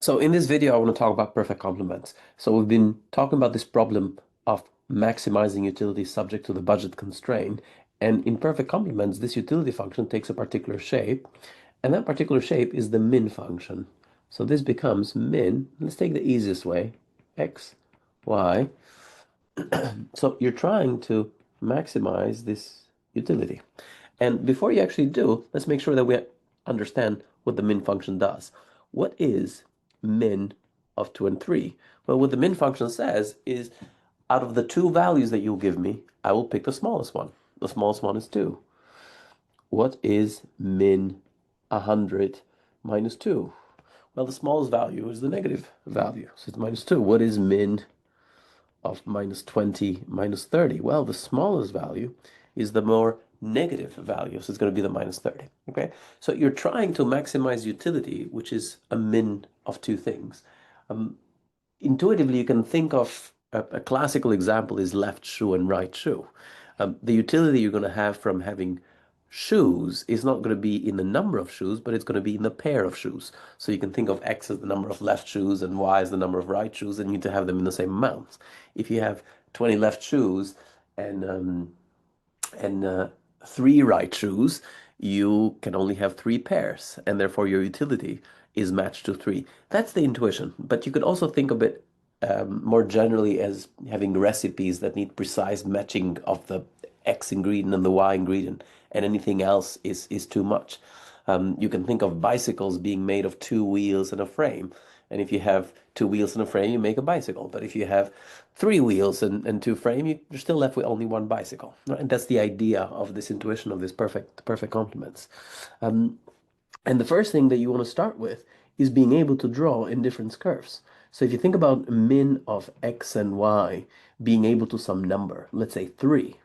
So in this video, I want to talk about perfect complements. So we've been talking about this problem of maximizing utility subject to the budget constraint. And in perfect complements, this utility function takes a particular shape, and that particular shape is the min function. So this becomes min. Let's take the easiest way, x, y. So you're trying to maximize this utility. And before you actually do, let's make sure that we understand what the min function does. What is min of 2 and 3? Well, what the min function says is out of the two values that you'll give me, I will pick the smallest one. The smallest one is 2. What is min 100 minus 2? Well, the smallest value is the negative value, so it's minus 2. What is min of minus 20 minus 30? Well, the smallest value is the more negative value, so it's going to be the minus 30. Okay, so you're trying to maximize utility, which is a min of two things. Um, Intuitively, you can think of a classical example is left shoe and right shoe. The utility you're going to have from having shoes is not going to be in the number of shoes, but it's going to be in the pair of shoes. So you can think of X as the number of left shoes and Y as the number of right shoes, and you need to have them in the same amounts. If you have 20 left shoes and three right shoes, you can only have three pairs, and therefore your utility is matched to three. That's the intuition. But you could also think of it more generally as having recipes that need precise matching of the X ingredient and the Y ingredient, and anything else is too much. You can think of bicycles being made of two wheels and a frame. And if you have two wheels and a frame, you make a bicycle. But if you have three wheels and two frame, you're still left with only one bicycle. Right? And that's the idea of this intuition of this perfect complements. Um, and the first thing that you want to start with is being able to draw indifference curves. So if you think about min of x and y being able to some number, let's say 3.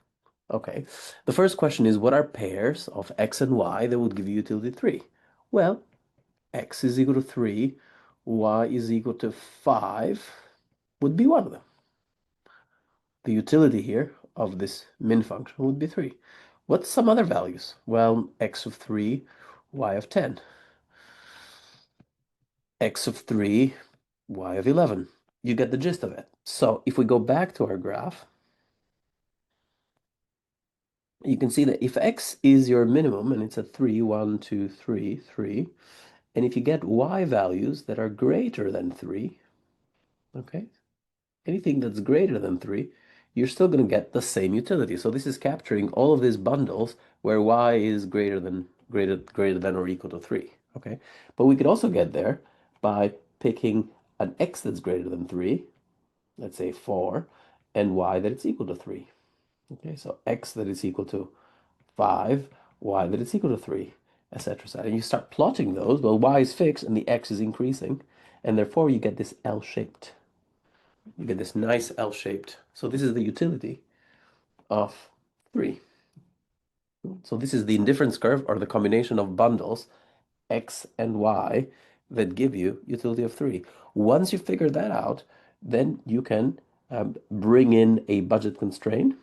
Okay. The first question is, what are pairs of x and y that would give you utility 3? Well, x is equal to 3, y is equal to 5 would be one of them. The utility here of this min function would be 3. What's some other values? Well, x of 3, y of 10. X of 3, y of 11. You get the gist of it. So if we go back to our graph, you can see that if x is your minimum, and it's a 3, 1, 2, 3, 3, and if you get y values that are greater than 3, okay, anything that's greater than 3, you're still going to get the same utility. So this is capturing all of these bundles where y is greater than or equal to 3. Okay, but we could also get there by picking an x that's greater than 3, let's say 4, and y that it's equal to 3. Okay, so x that is equal to 5, y that is equal to 3, etc. etc. And you start plotting those. Well, y is fixed and the x is increasing, and therefore you get this L-shaped. You get this nice L-shaped. So this is the utility of 3. So this is the indifference curve, or the combination of bundles x and y that give you utility of 3. Once you figure that out, then you can bring in a budget constraint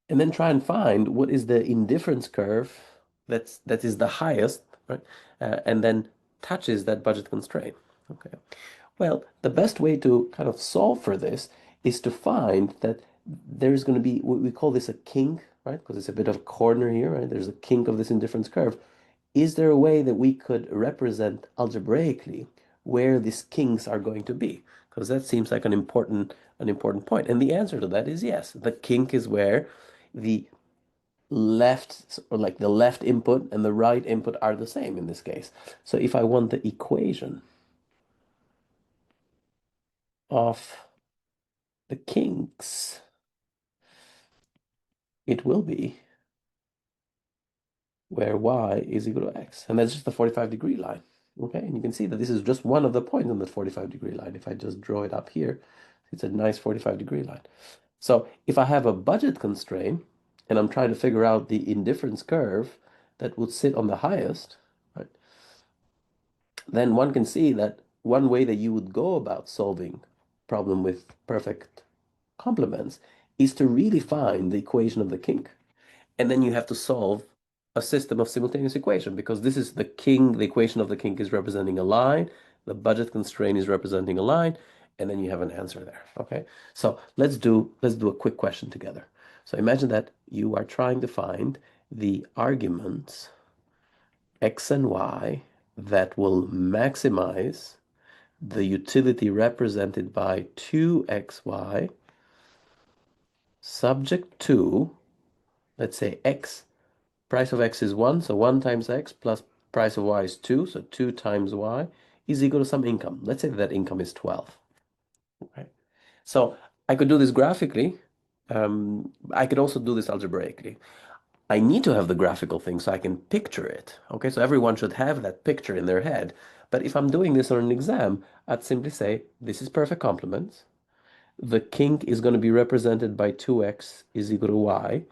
and then try and find what is the indifference curve that is the highest, right? And then touches that budget constraint. Okay. Well, the best way to kind of solve for this is to find that there's going to be, we call this a kink, right? Because it's a bit of a corner here, right? There's a kink of this indifference curve. Is there a way that we could represent algebraically where these kinks are going to be? Because that seems like an important point. And the answer to that is yes. The kink is where the left, or like the left input and the right input are the same in this case. So if I want the equation of the kinks, it will be where y is equal to x. And that's just the 45-degree line. Okay, and you can see that this is just one of the points on the 45-degree line. If I just draw it up here, it's a nice 45-degree line. So if I have a budget constraint and I'm trying to figure out the indifference curve that would sit on the highest, right, then one can see that one way that you would go about solving problem with perfect complements is to really find the equation of the kink. And then you have to solve a system of simultaneous equation because this is the king, the equation of the king is representing a line, the budget constraint is representing a line, and then you have an answer there. Okay, so let's do a quick question together. So imagine that you are trying to find the arguments x and y that will maximize the utility represented by 2xy subject to, let's say x, price of x is 1, so 1 times x plus price of y is 2, so 2 times y is equal to some income. Let's say that income is 12. Okay. So I could do this graphically. I could also do this algebraically. I need to have the graphical thing so I can picture it. Okay, so everyone should have that picture in their head. But if I'm doing this on an exam, I'd simply say, this is perfect complements. The kink is going to be represented by 2x is equal to y.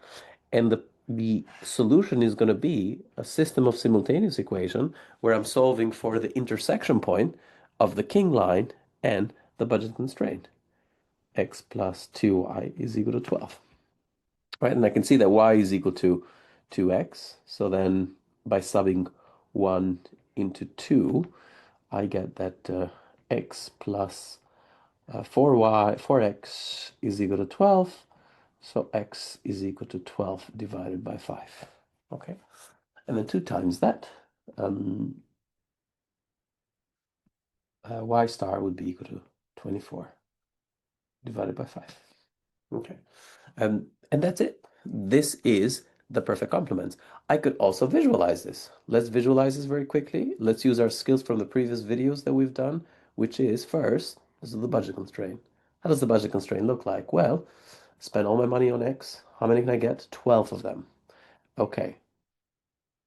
And the solution is going to be a system of simultaneous equation where I'm solving for the intersection point of the king line and the budget constraint. X plus 2y is equal to 12. Right, and I can see that y is equal to 2x. So then by subbing 1 into 2, I get that x plus 4x is equal to 12. So x is equal to 12 divided by 5. Okay, and then 2 times that, y star would be equal to 24 divided by 5. Okay, and that's it. This is the perfect complements. I could also visualize this. Let's visualize this very quickly. Let's use our skills from the previous videos that we've done, which is first, this is the budget constraint. How does the budget constraint look like? Well, spend all my money on X. How many can I get? 12 of them. Okay.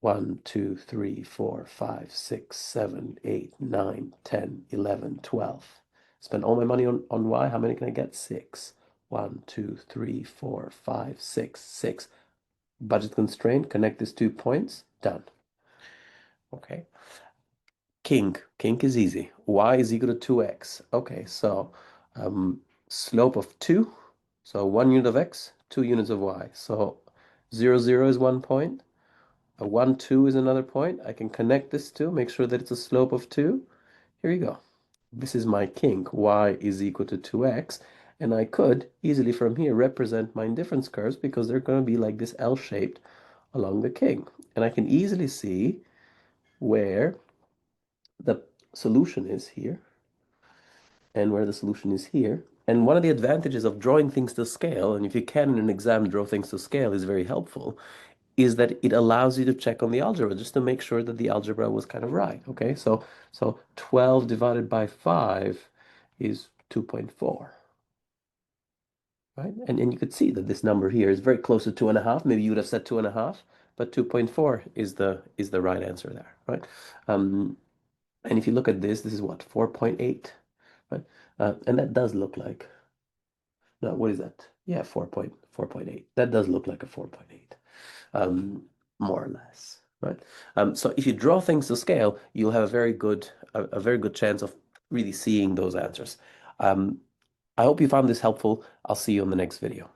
1, 2, 3, 4, 5, 6, 7, 8, 9, 10, 11, 12. Spend all my money on Y. How many can I get? 6. 1, 2, 3, 4, 5, 6, 6. Budget constraint, connect these 2 points, done. Okay. Kink is easy. Y is equal to 2x. Okay, so slope of 2. So 1 unit of x, 2 units of y. So 0, 0 is 1 point. A 1, 2 is another point. I can connect this to, make sure that it's a slope of 2. Here you go. This is my kink. Y is equal to 2x. And I could easily from here represent my indifference curves because they're going to be like this L-shaped along the kink. And I can easily see where the solution is here and where the solution is here. And one of the advantages of drawing things to scale, and if you can in an exam draw things to scale is very helpful, is that it allows you to check on the algebra just to make sure that the algebra was kind of right. Okay, so 12 divided by 5 is 2.4. Right? And you could see that this number here is very close to 2.5. Maybe you would have said 2.5, but 2.4 is the right answer there, right? And if you look at this is what, 4.8, right? And that does look like, no, what is that? Yeah, 4.8. That does look like a 4.8, more or less, right? So if you draw things to scale, you'll have a very good chance of really seeing those answers. I hope you found this helpful. I'll see you in the next video.